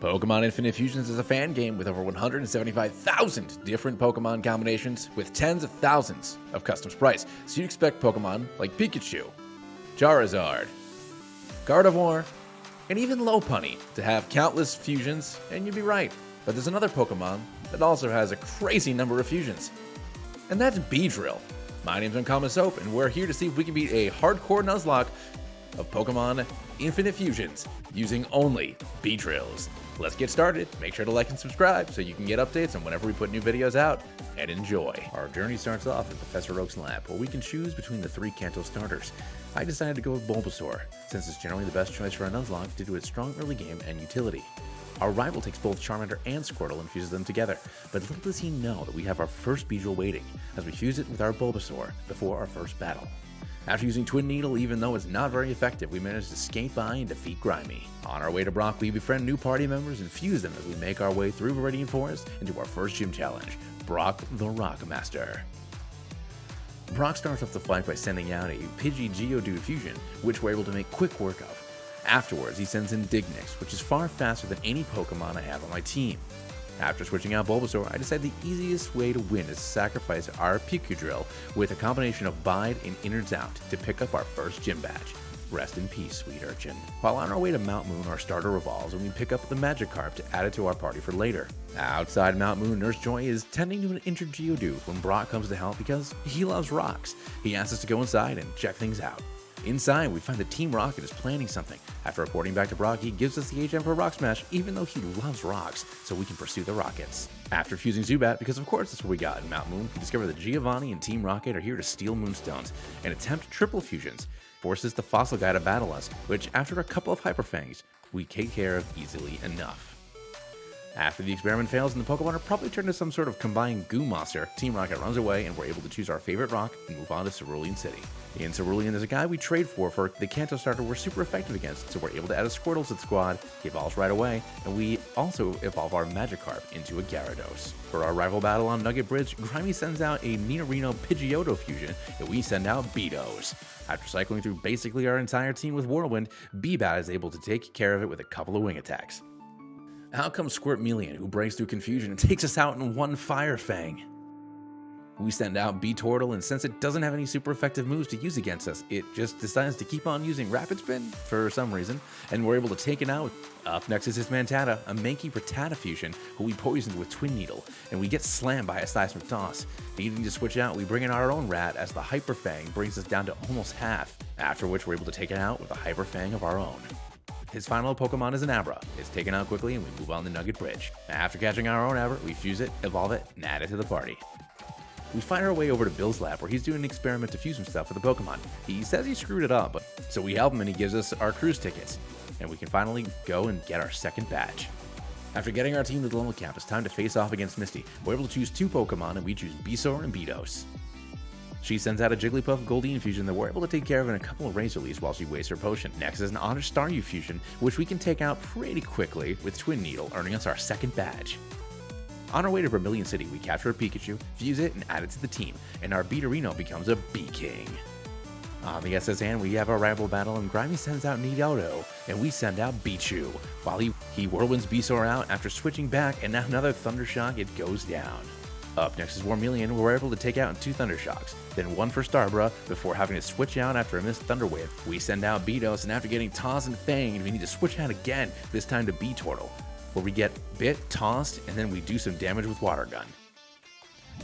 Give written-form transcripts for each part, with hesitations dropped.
Pokemon Infinite Fusions is a fan game with over 175,000 different Pokemon combinations with tens of thousands of custom sprites, so you'd expect Pokemon like Pikachu, Charizard, Gardevoir, and even Lopunny to have countless fusions, and you'd be right. But there's another Pokemon that also has a crazy number of fusions, and that's Beedrill. My name's Uncommon Soap, and we're here to see if we can beat a hardcore Nuzlocke of Pokemon Infinite Fusions using only Beedrills. Let's get started. Make sure to like and subscribe so you can get updates on whenever we put new videos out, and enjoy. Our journey starts off in Professor Oak's lab, where we can choose between the 3 Kanto starters. I decided to go with Bulbasaur, since it's generally the best choice for a Nuzlocke due to its strong early game and utility. Our rival takes both Charmander and Squirtle and fuses them together, but little does he know that we have our first Beedrill waiting, as we fuse it with our Bulbasaur before our first battle. After using Twin Needle, even though it's not very effective, we managed to skate by and defeat Grimy. On our way to Brock, we befriend new party members and fuse them as we make our way through Viridian Forest into our first gym challenge, Brock the Rockmaster. Brock starts off the fight by sending out a Pidgey Geodude fusion, which we're able to make quick work of. Afterwards, he sends in Dignex, which is far faster than any Pokemon I have on my team. After switching out Bulbasaur, I decided the easiest way to win is to sacrifice our Beedrill with a combination of Bide and Innards Out to pick up our first gym badge. Rest in peace, sweet urchin. While on our way to Mount Moon, our starter evolves and we pick up the Magikarp to add it to our party for later. Outside Mount Moon, Nurse Joy is tending to an injured Geodude when Brock comes to help because he loves rocks. He asks us to go inside and check things out. Inside, we find that Team Rocket is planning something. After reporting back to Brock, he gives us the HM for Rock Smash, even though he loves rocks, so we can pursue the Rockets. After fusing Zubat, because of course that's what we got in Mount Moon, we discover that Giovanni and Team Rocket are here to steal Moonstones and attempt triple fusions. Forces the Fossil Guy to battle us, which after a couple of Hyper Fangs, we take care of easily enough. After the experiment fails and the Pokemon are probably turned into some sort of combined goo monster, Team Rocket runs away and we're able to choose our favorite rock and move on to Cerulean City. In Cerulean, there's a guy we trade for the Kanto starter we're super effective against, so we're able to add a Squirtle to the squad. He evolves right away, and we also evolve our Magikarp into a Gyarados. For our rival battle on Nugget Bridge, Grimy sends out a Nidorino Pidgeotto fusion, and we send out Beedos. After cycling through basically our entire team with Whirlwind, Beebat is able to take care of it with a couple of wing attacks. Out comes Squirtmelion, who breaks through confusion and takes us out in one Fire Fang. We send out Beetortle, and since it doesn't have any super effective moves to use against us, it just decides to keep on using Rapid Spin for some reason, and we're able to take it out. Up next is his Mantata, a Mankey Rattata fusion, who we poisoned with Twin Needle, and we get slammed by a Seismic Toss. Needing to switch out, we bring in our own Rat as the Hyper Fang brings us down to almost half, after which we're able to take it out with a Hyper Fang of our own. His final Pokemon is an Abra. It's taken out quickly and we move on to Nugget Bridge. After catching our own Abra, we fuse it, evolve it, and add it to the party. We find our way over to Bill's lab where he's doing an experiment to fuse some stuff with the Pokemon. He says he screwed it up, so we help him and he gives us our cruise tickets. And we can finally go and get our second badge. After getting our team to the level cap, it's time to face off against Misty. We're able to choose 2 Pokemon and we choose Beesaur and Beedos. She sends out a Jigglypuff Goldeen fusion that we're able to take care of in a couple of Razor Leafs while she wastes her potion. Next is an Honest Staryu fusion, which we can take out pretty quickly with Twin Needle, earning us our second badge. On our way to Vermilion City, we capture a Pikachu, fuse it, and add it to the team, and our Beedrino becomes a Bee-King. On the SS hand, we have our rival battle, and Grimy sends out Nidoto, and we send out Beechu, while he whirlwinds Beesaur out after switching back, and now another Thundershock, it goes down. Up next is Wormelion, where we're able to take out 2 Thundershocks, then 1 for Starbra, before having to switch out after a missed Thunder Wave. We send out Beedos, and after getting tossed and fanged, we need to switch out again, this time to Beetortle, where we get bit, tossed, and then we do some damage with Water Gun.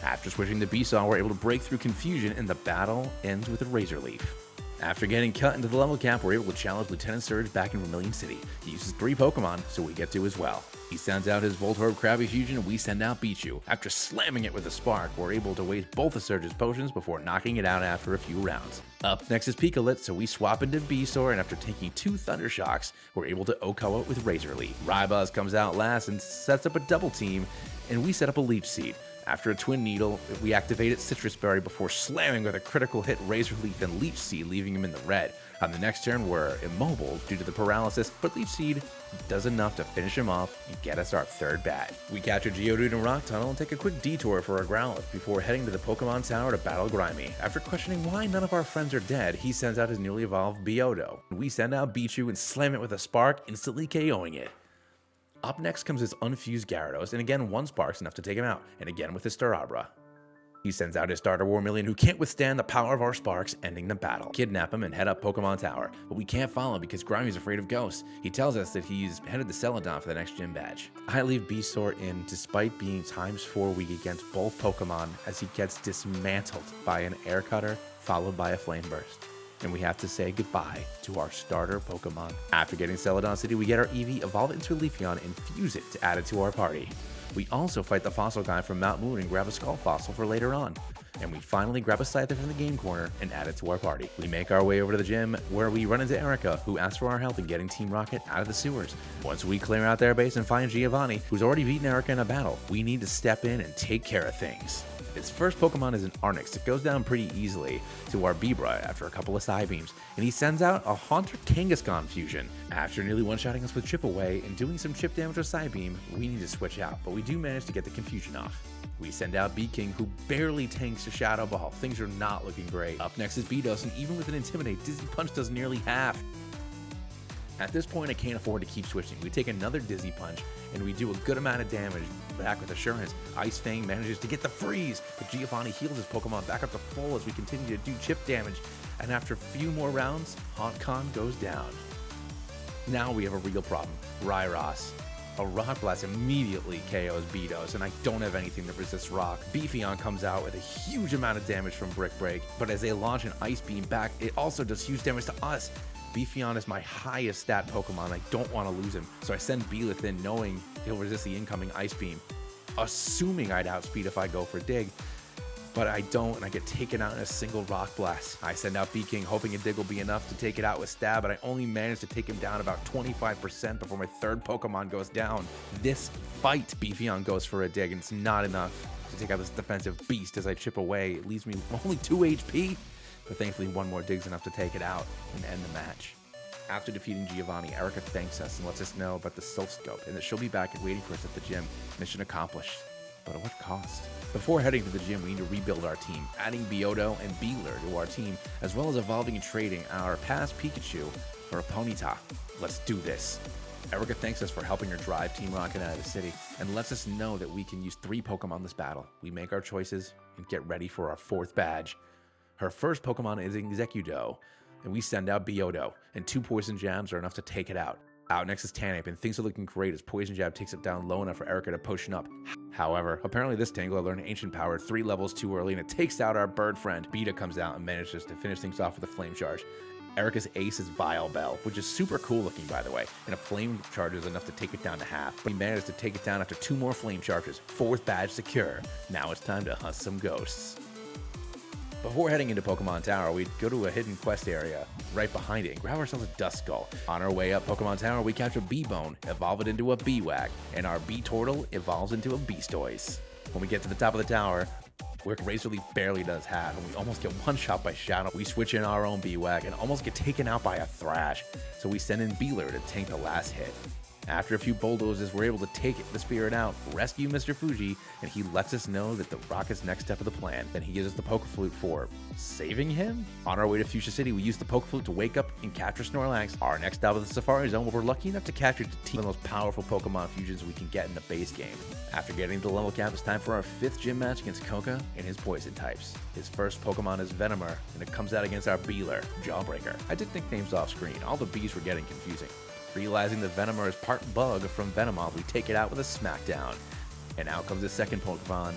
After switching to Beesaw, we're able to break through confusion, and the battle ends with a Razor Leaf. After getting cut into the level cap, we're able to challenge Lieutenant Surge back in Vermilion City. He uses 3 Pokemon, so we get to as well. He sends out his Voltorb Krabby fusion, and we send out Beechu. After slamming it with a Spark, we're able to waste both of Surge's potions before knocking it out after a few rounds. Up next is Pikalit, so we swap into Beesaur, and after taking 2 Thundershocks, we're able to OHKO it with Razor Leaf. Rybuzz comes out last and sets up a double team, and we set up a Leech Seed. After a Twin Needle, we activated Citrus Berry before slamming with a critical hit Razor Leaf and Leech Seed, leaving him in the red. On the next turn, we're immobile due to the paralysis, but Leech Seed does enough to finish him off and get us our third badge. We capture Geodude in Rock Tunnel and take a quick detour for a Growlithe before heading to the Pokemon Tower to battle Grimy. After questioning why none of our friends are dead, he sends out his newly evolved Beodo. We send out Beechu and slam it with a Spark, instantly KOing it. Up next comes his unfused Gyarados, and again one Spark's enough to take him out, and again with his Starabra. He sends out his starter Warmillion, who can't withstand the power of our Sparks, ending the battle. Kidnap him and head up Pokemon Tower, but we can't follow because Grimey's afraid of ghosts. He tells us that he's headed to Celadon for the next gym badge. I leave Beasaur in despite being ×4 weak against both Pokemon as he gets dismantled by an Air Cutter followed by a Flame Burst. And we have to say goodbye to our starter Pokemon. After getting Celadon City, we get our Eevee, evolve it into a Leafeon, and fuse it to add it to our party. We also fight the fossil guy from Mount Moon and grab a Skull Fossil for later on. And we finally grab a Scyther from the game corner and add it to our party. We make our way over to the gym where we run into Erica, who asks for our help in getting Team Rocket out of the sewers. Once we clear out their base and find Giovanni, who's already beaten Erica in a battle, we need to step in and take care of things. Its first Pokemon is an Arnix. It goes down pretty easily to our Beedrill after a couple of Psybeams, and he sends out a Haunter Kangaskhan fusion. After nearly one-shotting us with Chip Away and doing some chip damage with Psybeam, we need to switch out, but we do manage to get the confusion off. We send out B-King, who barely tanks a Shadow Ball. Things are not looking great. Up next is Beedrill, and even with an Intimidate, Dizzy Punch does nearly half. At this point, I can't afford to keep switching. We take another Dizzy Punch, and we do a good amount of damage back with Assurance. Ice Fang manages to get the freeze, but Giovanni heals his Pokemon back up to full as we continue to do chip damage, and after a few more rounds, Hauntcon goes down. Now we have a real problem. Ryros. A Rock Blast immediately KOs Beedrill, and I don't have anything that resists Rock. Beefeon comes out with a huge amount of damage from Brick Break, but as they launch an Ice Beam back, it also does huge damage to us. Beefeon is my highest stat Pokemon. I don't want to lose him, so I send Beelith in knowing he'll resist the incoming Ice Beam, assuming I'd outspeed if I go for Dig, but I don't, and I get taken out in a single Rock Blast. I send out B-King hoping a Dig will be enough to take it out with Stab, but I only manage to take him down about 25% before my third Pokemon goes down. This fight, Beefeon goes for a Dig, and it's not enough to take out this defensive beast as I chip away. It leaves me only 2 HP. But thankfully one more Dig's enough to take it out and end the match. After defeating Giovanni, Erica thanks us and lets us know about the Silph Scope and that she'll be back and waiting for us at the gym. Mission accomplished. But at what cost? Before heading to the gym, we need to rebuild our team, adding Biodo and Beeler to our team, as well as evolving and trading our past Pikachu for a Ponyta. Let's do this. Erica thanks us for helping her drive Team Rocket out of the city and lets us know that we can use 3 Pokemon this battle. We make our choices and get ready for our 4th badge. Her first Pokemon is Execudo, and we send out Biodo, and 2 Poison Jabs are enough to take it out. Out next is Tanape, and things are looking great as Poison Jab takes it down low enough for Erica to potion up. However, apparently this Tangler learned Ancient Power 3 levels too early, and it takes out our bird friend. Beta comes out and manages to finish things off with a Flame Charge. Erica's ace is Vileplume, which is super cool looking, by the way, and a Flame Charge is enough to take it down to half. But he managed to take it down after 2 more Flame Charges. 4th badge secure. Now it's time to hunt some ghosts. Before heading into Pokemon Tower, we'd go to a hidden quest area right behind it and grab ourselves a Duskull. On our way up Pokemon Tower, we catch a B-Bone, evolve it into a B-Wag, and our B-Turtle evolves into a Beastoise. When we get to the top of the tower, where Razor Leaf barely does half, and we almost get one-shot by Shadow, we switch in our own B-Wag and almost get taken out by a Thrash, so we send in Beeler to tank the last hit. After a few bulldozers, we're able to take the spirit out, rescue Mr. Fuji, and he lets us know that the Rocket's next step of the plan. Then he gives us the Pokeflute for saving him? On our way to Fuchsia City, we use the Pokeflute to wake up and capture Snorlax. Our next stop is the Safari Zone, where we're lucky enough to capture the most powerful Pokemon fusions we can get in the base game. After getting to the level cap, it's time for our 5th gym match against Koga and his poison types. His first Pokemon is Venomer, and it comes out against our Beeler, Jawbreaker. I did nicknames off screen. All the Bs were getting confusing. Realizing that Venomer is part bug from Venomoth, we take it out with a Smackdown. And out comes the second Pokemon.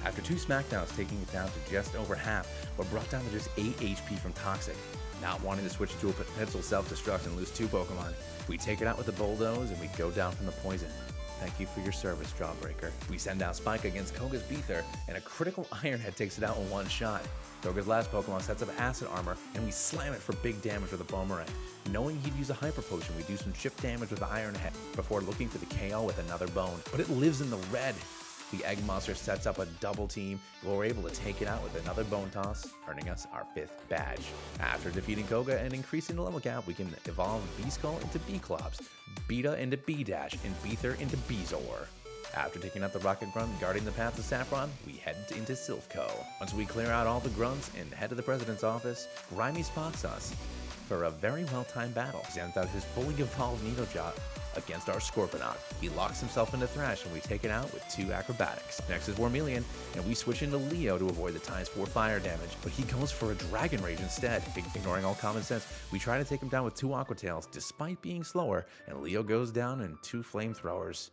After 2 Smackdowns, taking it down to just over half, we're brought down to just 8 HP from Toxic. Not wanting to switch to a potential self-destruct and lose 2 Pokemon, we take it out with a Bulldoze and we go down from the poison. Thank you for your service, Jawbreaker. We send out Spike against Koga's Beether, and a critical Iron Head takes it out in 1 shot. Koga's last Pokemon sets up Acid Armor, and we slam it for big damage with a Boomerang. Knowing he'd use a Hyper Potion, we do some chip damage with the Iron Head before looking for the KO with another Bone. But it lives in the red. The Egg Monster sets up a double team, but we're able to take it out with another Bone Toss, earning us our 5th badge. After defeating Koga and increasing the level cap, we can evolve Beaskull into Beeclops, Beta into B-Dash, and Beether into Bezoar. After taking out the Rocket Grunt and guarding the path to Saffron, we head into Silphco. Once we clear out all the grunts and head to the president's office, Grimy spots us for a very well-timed battle. He sends out his fully evolved Needlejot, against our Scorponok. He locks himself into Thrash and we take it out with 2 acrobatics. Next is Wormelion, and we switch into Leo to avoid the ×4 fire damage, but he goes for a Dragon Rage instead. Ignoring all common sense, we try to take him down with 2 Aqua Tails despite being slower, and Leo goes down in 2 Flamethrowers.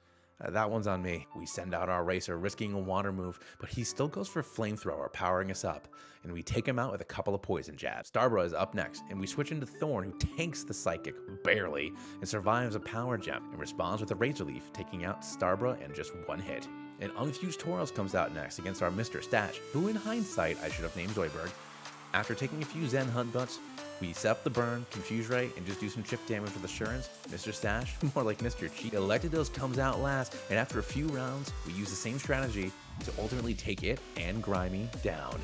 That one's on me. We send out our Racer, risking a water move, but he still goes for Flamethrower, powering us up, and we take him out with a couple of Poison Jabs. Starbra is up next, and we switch into Thorn, who tanks the Psychic, barely, and survives a Power Gem, and responds with a Razor Leaf, taking out Starbra in just 1 hit. And Unfused Tauros comes out next against our Mr. Stash, who in hindsight I should have named Zoidberg. After taking a few Zen Hunt Butts, we set up the burn, Confuse Ray, and just do some chip damage with Assurance. Mr. Stash, more like Mr. Cheat. Electados comes out last, and after a few rounds, we use the same strategy to ultimately take it and Grimy down.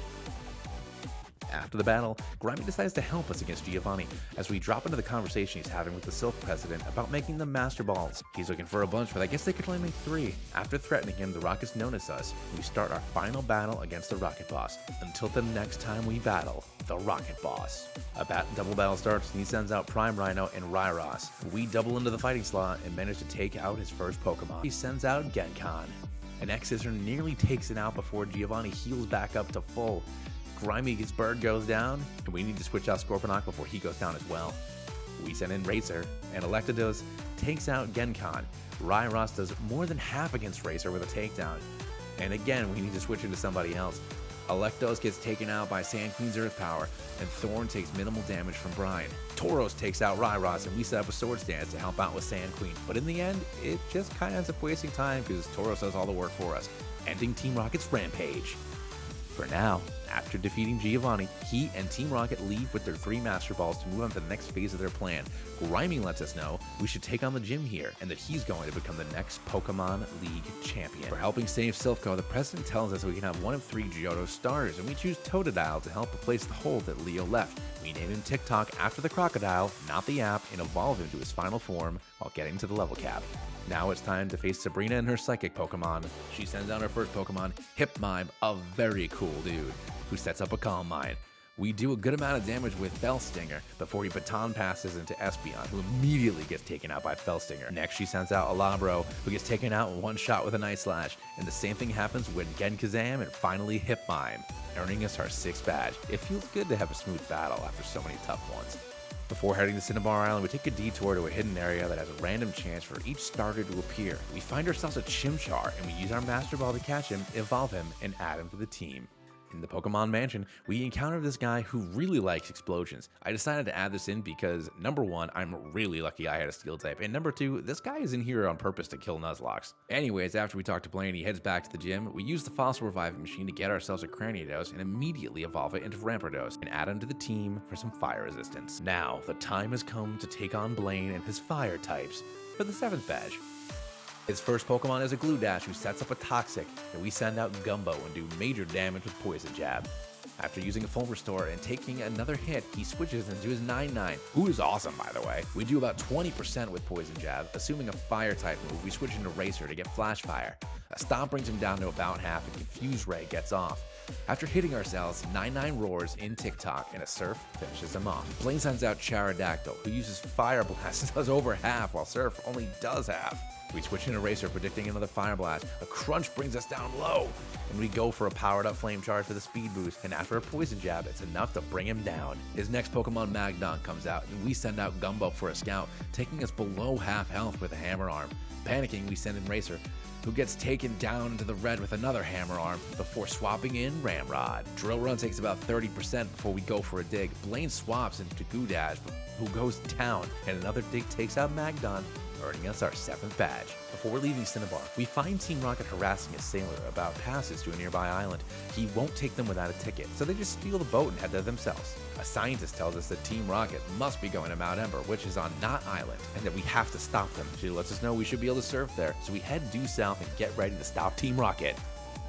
After the battle, Grimy decides to help us against Giovanni as we drop into the conversation he's having with the Silph President about making them Master Balls. He's looking for a bunch, but I guess they could only make 3. After threatening him, the Rockets notice us, and we start our final battle against the Rocket Boss. Until the next time we battle the Rocket Boss. A double battle starts, and he sends out Prime Rhino and Ryros. We double into the fighting slot and manage to take out his first Pokemon. He sends out Genkan. An X-Scissor nearly takes it out before Giovanni heals back up to full. Grimy's bird goes down, and we need to switch out Scorponok before he goes down as well. We send in Racer, and Electados takes out Genkan. Ryros does more than half against Racer with a takedown. And again, we need to switch into somebody else. Electos gets taken out by Sand Queen's Earth Power, and Thorn takes minimal damage from Brine. Tauros takes out Ryros, and we set up a Swords Dance to help out with Sand Queen. But in the end, it just kind of ends up wasting time because Tauros does all the work for us, ending Team Rocket's rampage. For now, after defeating Giovanni, he and Team Rocket leave with their 3 Master Balls to move on to the next phase of their plan. Grimy lets us know we should take on the gym here and that he's going to become the next Pokemon League champion. For helping save Silphco, the president tells us we can have 1 of 3 Johto starters, and we choose Totodile to help replace the hole that Leo left. We name him TikTok after the crocodile, not the app, and evolve him to his final form while getting to the level cap. Now it's time to face Sabrina and her psychic Pokemon. She sends out her first Pokemon, Hypmime, a very cool dude, who sets up a Calm Mind. We do a good amount of damage with Fellstinger before he baton passes into Espeon, who immediately gets taken out by Fellstinger. Next, she sends out Alabro, who gets taken out in 1 shot with a Night Slash, and the same thing happens with Genkazam and finally Hypmime, earning us our 6th badge. It feels good to have a smooth battle after so many tough ones. Before heading to Cinnabar Island, we take a detour to a hidden area that has a random chance for each starter to appear. We find ourselves a Chimchar, and we use our Master Ball to catch him, evolve him, and add him to the team. In the Pokemon Mansion, we encounter this guy who really likes explosions. I decided to add this in because, number 1, I'm really lucky I had a Steel type, and number 2, this guy is in here on purpose to kill Nuzlockes. Anyways, after we talk to Blaine, he heads back to the gym. We use the Fossil Reviving Machine to get ourselves a Cranidos and immediately evolve it into Rampardos and add him to the team for some fire resistance. Now, the time has come to take on Blaine and his fire types for the 7th badge. His first Pokemon is a Gludash who sets up a Toxic, and we send out Gumbo and do major damage with Poison Jab. After using a full restore and taking another hit, he switches into his 9-9, who is awesome by the way. We do about 20% with Poison Jab, assuming a fire type move, we switch into Racer to get Flash Fire. A Stomp brings him down to about half and Confuse Ray gets off. After hitting ourselves, 9-9 roars in TikTok and a Surf finishes him off. Blaine sends out Charodactyl, who uses Fire Blast and does over half while Surf only does half. We switch into Racer, predicting another Fire Blast. A Crunch brings us down low, and we go for a powered up Flame Charge for the speed boost, and after a Poison Jab, it's enough to bring him down. His next Pokemon Magdon comes out, and we send out Gumbo for a Scout, taking us below half health with a Hammer Arm. Panicking, we send in Racer, who gets taken down into the red with another Hammer Arm before swapping in Ramrod. Drill Run takes about 30% before we go for a Dig. Blaine swaps into Goudash, who goes down, and another Dig takes out Magdon, earning us our 7th badge. Before leaving Cinnabar, we find Team Rocket harassing a sailor about passes to a nearby island. He won't take them without a ticket, so they just steal the boat and head there themselves. A scientist tells us that Team Rocket must be going to Mount Ember, which is on Knot Island, and that we have to stop them. She lets us know we should be able to surf there, so we head due south and get ready to stop Team Rocket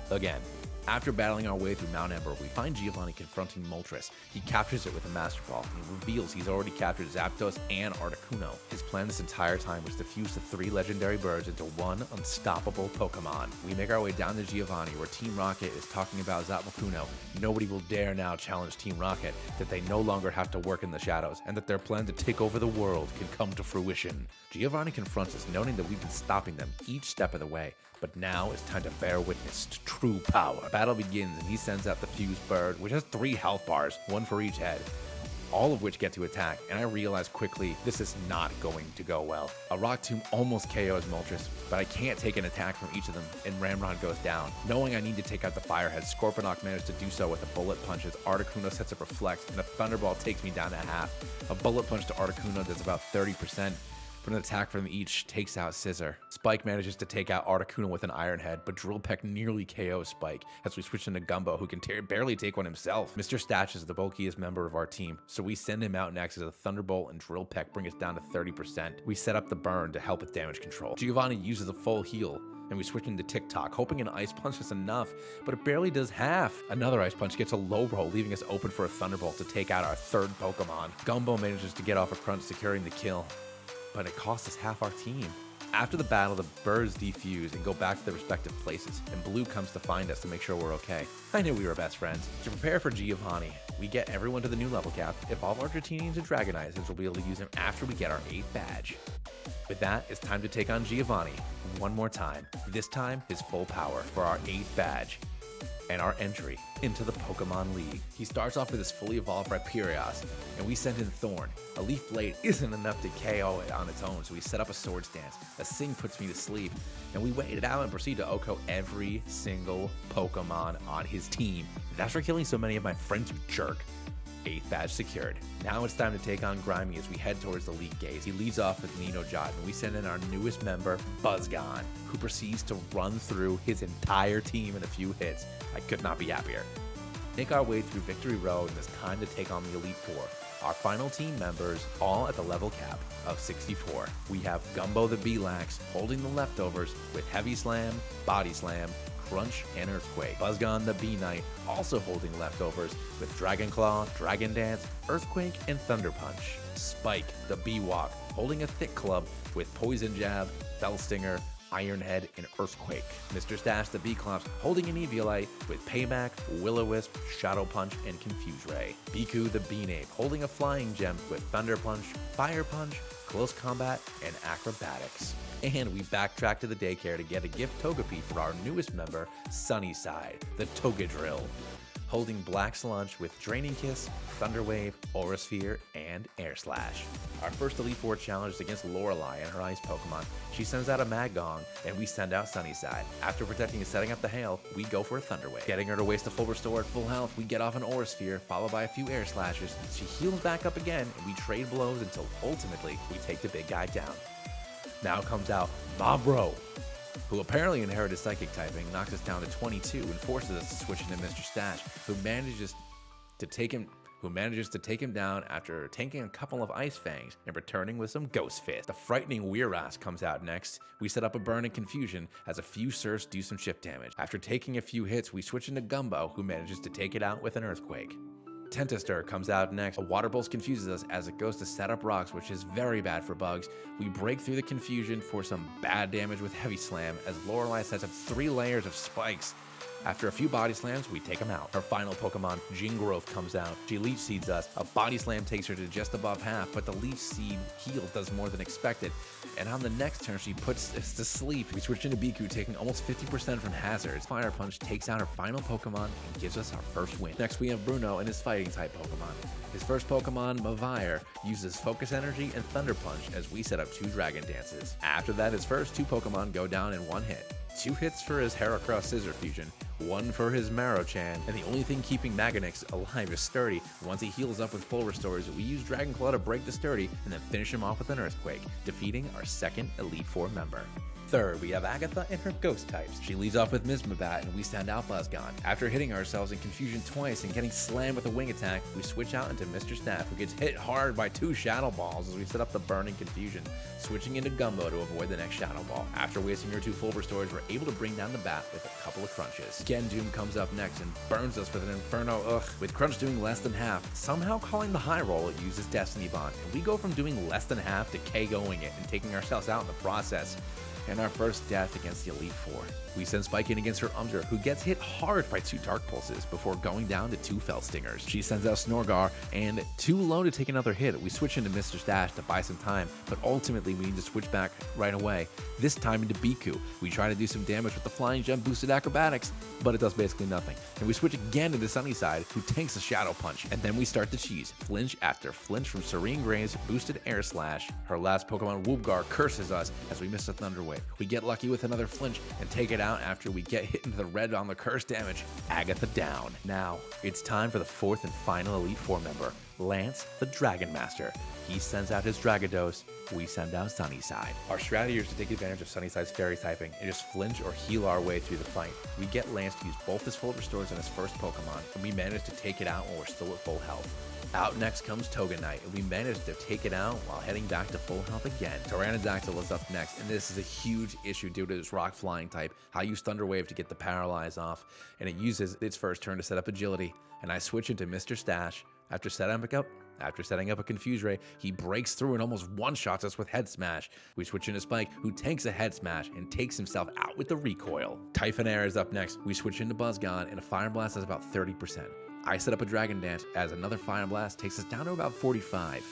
again. After battling our way through Mount Ember, we find Giovanni confronting Moltres. He captures it with a Master Ball, and he reveals he's already captured Zapdos and Articuno. His plan this entire time was to fuse the 3 legendary birds into one unstoppable Pokemon. We make our way down to Giovanni, where Team Rocket is talking about Zapdos. Nobody will dare now challenge Team Rocket, that they no longer have to work in the shadows, and that their plan to take over the world can come to fruition. Giovanni confronts us, noting that we've been stopping them each step of the way, but now it's time to bear witness to true power. Battle begins, and he sends out the fused bird, which has 3 health bars, 1 for each head, all of which get to attack, and I realize quickly this is not going to go well. A Rock Tomb almost KOs Moltres, but I can't take an attack from each of them, and Ramrod goes down. Knowing I need to take out the Firehead, Scorponok managed to do so with a Bullet Punch as Articuno sets up Reflect, and a Thunderball takes me down to half. A Bullet Punch to Articuno does about 30%. But an attack from each takes out Scissor. Spike manages to take out Articuno with an Iron Head, but Drill Peck nearly KOs Spike as we switch into Gumbo, who can barely take one himself. Mr. Statch is the bulkiest member of our team, so we send him out next as a Thunderbolt, and Drill Peck bring us down to 30%. We set up the burn to help with damage control. Giovanni uses a full heal, and we switch into TikTok, hoping an Ice Punch is enough, but it barely does half. Another Ice Punch gets a low roll, leaving us open for a Thunderbolt to take out our 3rd Pokemon. Gumbo manages to get off a crunch, securing the kill, but it cost us half our team. After the battle, the birds defuse and go back to their respective places, and Blue comes to find us to make sure we're okay. I knew we were best friends. To prepare for Giovanni, we get everyone to the new level cap. Evolve our Dratinians and Dragonizers, we'll be able to use them after we get our 8th badge. With that, it's time to take on Giovanni one more time. This time, his full power for our 8th badge and our entry into the Pokemon League. He starts off with his fully evolved Rhyperios, and we send in Thorn. A Leaf Blade isn't enough to KO it on its own, so we set up a Swords Dance. A Sing puts me to sleep, and we wait it out and proceed to OHKO every single Pokemon on his team. That's for killing so many of my friends, you jerk. 8th badge secured. Now it's time to take on Grimy as we head towards the league gates. He leads off with Nino Jot, and we send in our newest member, Buzzgon, who proceeds to run through his entire team in a few hits. I could not be happier. Make our way through Victory Road, and it's time to take on the Elite Four. Our final team members, all at the level cap of 64. We have Gumbo the Belax holding the leftovers with Heavy Slam, Body Slam, Crunch, and Earthquake. Buzzgon the Bee Knight also holding leftovers with Dragon Claw, Dragon Dance, Earthquake, and Thunder Punch. Spike the Beewalk holding a Thick Club with Poison Jab, Fell Stinger, Iron Head, and Earthquake. Mr. Stash the Beeclops holding an Eviolite with Payback, Will-O-Wisp, Shadow Punch, and Confuse Ray. Biku the Beanape holding a Flying Gem with Thunder Punch, Fire Punch, Close Combat, and Acrobatics. And we backtrack to the daycare to get a gift Togepi for our newest member, Sunnyside, the Togadrill, holding Black Sludge with Draining Kiss, Thunder Wave, Aura Sphere, and Air Slash. Our first Elite Four challenge is against Lorelei and her ice Pokemon. She sends out a Magong, and we send out Sunnyside. After protecting and setting up the hail, we go for a Thunder Wave. Getting her to waste a full restore at full health, we get off an Aura Sphere, followed by a few Air Slashes. She heals back up again, and we trade blows until ultimately we take the big guy down. Now comes out Mabro, who apparently inherited Psychic typing, knocks us down to 22 and forces us to switch into Mr. Stash, who manages to take him down after taking a couple of Ice Fangs and returning with some Ghost Fist. The frightening Weirass comes out next. We set up a Burn and Confusion as a few Surfs do some chip damage. After taking a few hits, we switch into Gumbo, who manages to take it out with an Earthquake. Tentaster comes out next. A Water Pulse confuses us as it goes to set up rocks, which is very bad for bugs. We break through the confusion for some bad damage with Heavy Slam as Lorelei sets up 3 layers of spikes. After a few Body Slams, we take him out. Her final Pokemon, Gingrowth, comes out. She Leech Seeds us. A Body Slam takes her to just above half, but the Leech Seed heal does more than expected. And on the next turn, she puts us to sleep. We switch into Biku, taking almost 50% from hazards. Fire Punch takes out her final Pokemon and gives us our first win. Next, we have Bruno and his Fighting-type Pokemon. His first Pokemon, Mavire, uses Focus Energy and Thunder Punch as we set up 2 Dragon Dances. After that, his first 2 Pokemon go down in 1 hit. 2 hits for his Heracross Scissor Fusion, 1 for his Marochan, and the only thing keeping Magonix alive is Sturdy. Once he heals up with full restores, we use Dragon Claw to break the Sturdy and then finish him off with an Earthquake, defeating our second Elite Four member. Third, we have Agatha and her ghost types. She leads off with Mismabat and we send out Buzzgon. After hitting ourselves in confusion twice and getting slammed with a wing attack, we switch out into Mr. Staff, who gets hit hard by 2 Shadow Balls as we set up the burning confusion, switching into Gumbo to avoid the next Shadow Ball. After wasting her 2 full restores, we're able to bring down the bat with a couple of crunches. Gendoom comes up next and burns us with an Inferno, with Crunch doing less than half. Somehow calling the high roll, it uses Destiny Bond, and we go from doing less than half to KOing it and taking ourselves out in the process. And our first death against the Elite Four. We send Spike in against her Umdra, who gets hit hard by 2 Dark Pulses before going down to 2 Fell Stingers. She sends out Snorgar, and too low to take another hit. We switch into Mr. Stash to buy some time, but ultimately we need to switch back right away, this time into Biku. We try to do some damage with the Flying Jump boosted acrobatics, but it does basically nothing. And we switch again into Sunnyside, who tanks a Shadow Punch, and then we start to cheese. Flinch after flinch from Serene Gray's boosted Air Slash. Her last Pokemon, Woobgar, curses us as we miss a Thunder Wave. We get lucky with another flinch and take it out after we get hit into the red on the curse damage. Agatha down. Now, it's time for the 4th and final Elite Four member, Lance the Dragon Master. He sends out his Dragados, we send out Sunnyside. Our strategy is to take advantage of Sunnyside's fairy typing and just flinch or heal our way through the fight. We get Lance to use both his full restores on his first Pokemon, and we manage to take it out when we're still at full health. Out next comes Toganite, and we managed to take it out while heading back to full health again. Tyrannodactyl is up next, and this is a huge issue due to its rock flying type. I use Thunder Wave to get the Paralyze off, and it uses its first turn to set up Agility, and I switch into Mr. Stash. After setting up a Confuse Ray, he breaks through and almost one-shots us with Head Smash. We switch into Spike, who tanks a Head Smash and takes himself out with the recoil. Typhon Air is up next. We switch into Buzzgon, and a Fire Blast has about 30%. I set up a Dragon Dance as another Fire Blast takes us down to about 45.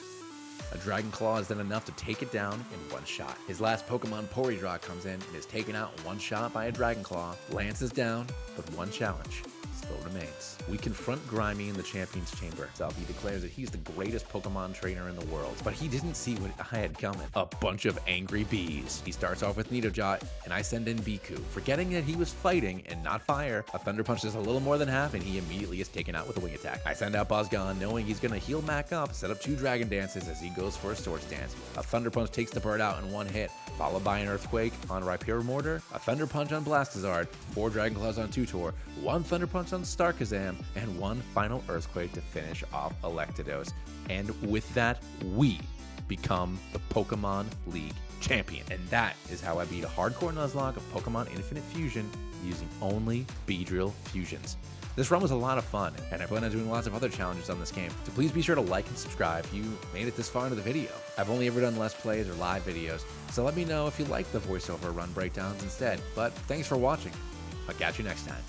A Dragon Claw is then enough to take it down in one shot. His last Pokemon, Porydraw, comes in and is taken out in one shot by a Dragon Claw. Lance is down, but one challenge still remains. We confront Grimy in the Champion's Chamber. He declares that he's the greatest Pokemon trainer in the world, but he didn't see what I had coming. A bunch of angry bees. He starts off with Nidojot, and I send in Biku. Forgetting that he was fighting and not fire, a Thunder Punch does a little more than half, and he immediately is taken out with a Wing Attack. I send out Buzzgon, knowing he's gonna heal back up, set up 2 Dragon Dances as he goes for a Swords Dance. A Thunder Punch takes the bird out in one hit, followed by an Earthquake on Rhyperior Mortar, a Thunder Punch on Blastazard, 4 Dragon Claws on Tutor, 1 Thunder Punch on Starkazam, and 1 final Earthquake to finish off Electados. And with that, we become the Pokemon League champion. And that is how I beat a Harcore Nuzlocke of Pokemon Infinite Fusion using only Beedrill Fusions. This run was a lot of fun, and I plan on doing lots of other challenges on this game, so please be sure to like and subscribe if you made it this far into the video. I've only ever done Let's Plays or live videos, so let me know if you like the voiceover run breakdowns instead. But thanks for watching. I'll catch you next time.